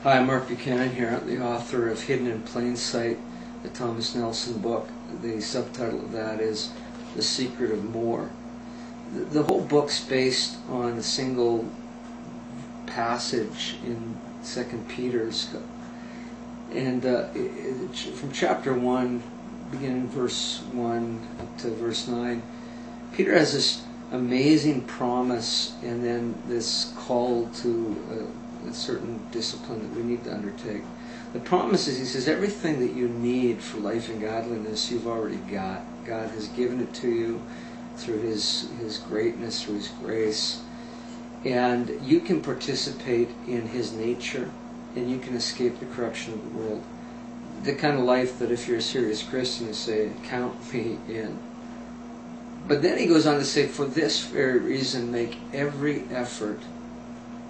Hi, I'm Mark Buchanan here. I'm the author of Hidden in Plain Sight, the Thomas Nelson book. The subtitle of that is The Secret of More. The whole book's based on a single passage in 2 Peter's. And from chapter 1, beginning verse 1 up to verse 9, Peter has this amazing promise and then this call to a certain discipline that we need to undertake. The promise is, he says, everything that you need for life and godliness you've already got. God has given it to you through His greatness, through His grace. And you can participate in His nature, and you can escape the corruption of the world. The kind of life that if you're a serious Christian, you say, count me in. But then he goes on to say, for this very reason, make every effort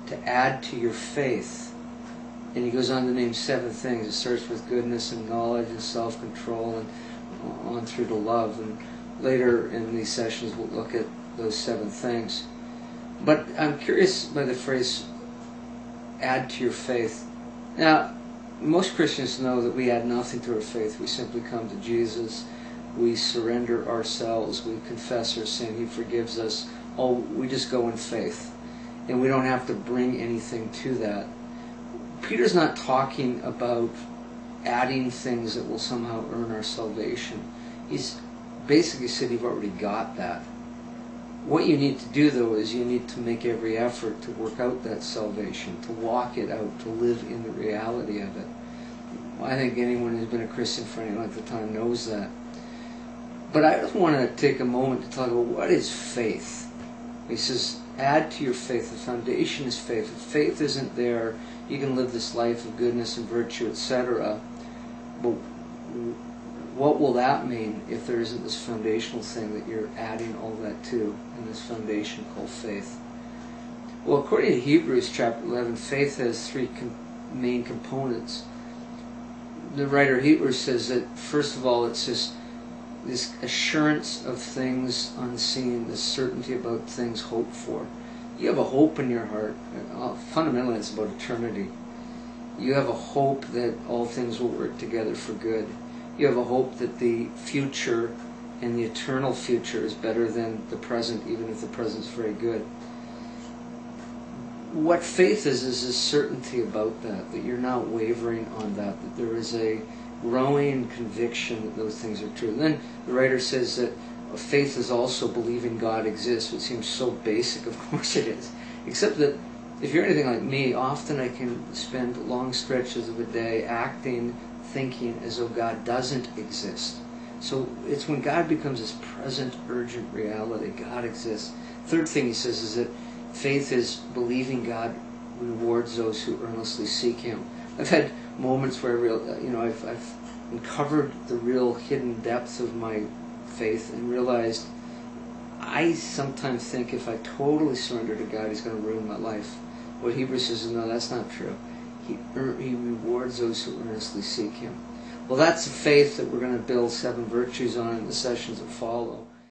to add to your faith. And he goes on to name 7 things. It starts with goodness and knowledge and self-control and on through to love. And later in these sessions we'll look at those 7 things. But I'm curious by the phrase, add to your faith. Now, most Christians know that we add nothing to our faith. We simply come to Jesus. We surrender ourselves. We confess our sin. He forgives us. Oh, we just go in faith. And we don't have to bring anything to that. Peter's not talking about adding things that will somehow earn our salvation. He's basically said you've already got that. What you need to do, though, is you need to make every effort to work out that salvation, to walk it out, to live in the reality of it. I think anyone who's been a Christian for any length of time knows that. But I just want to take a moment to talk about what is faith. He says, add to your faith. The foundation is faith. If faith isn't there, you can live this life of goodness and virtue, etc. But what will that mean if there isn't this foundational thing that you're adding all that to, in this foundation called faith? Well, according to Hebrews chapter 11, faith has 3 main components. The writer of Hebrews says that, first of all, it's just this assurance of things unseen, this certainty about things hoped for. You have a hope in your heart. Fundamentally, it's about eternity. You have a hope that all things will work together for good. You have a hope that the future and the eternal future is better than the present, even if the present is very good. What faith is a certainty about that you're not wavering on that there is a growing conviction that those things are true. And then the writer says that faith is also believing God exists, which seems so basic. Of course it is. Except that if you're anything like me, often I can spend long stretches of a day acting, thinking as though God doesn't exist. So it's when God becomes this present, urgent reality. God exists. Third thing he says is that faith is believing God rewards those who earnestly seek Him. I've had moments where I've uncovered the real hidden depths of my faith and realized I sometimes think if I totally surrender to God, He's going to ruin my life. What Hebrews says is, no, that's not true. He rewards those who earnestly seek Him. Well, that's a faith that we're going to build 7 virtues on in the sessions that follow.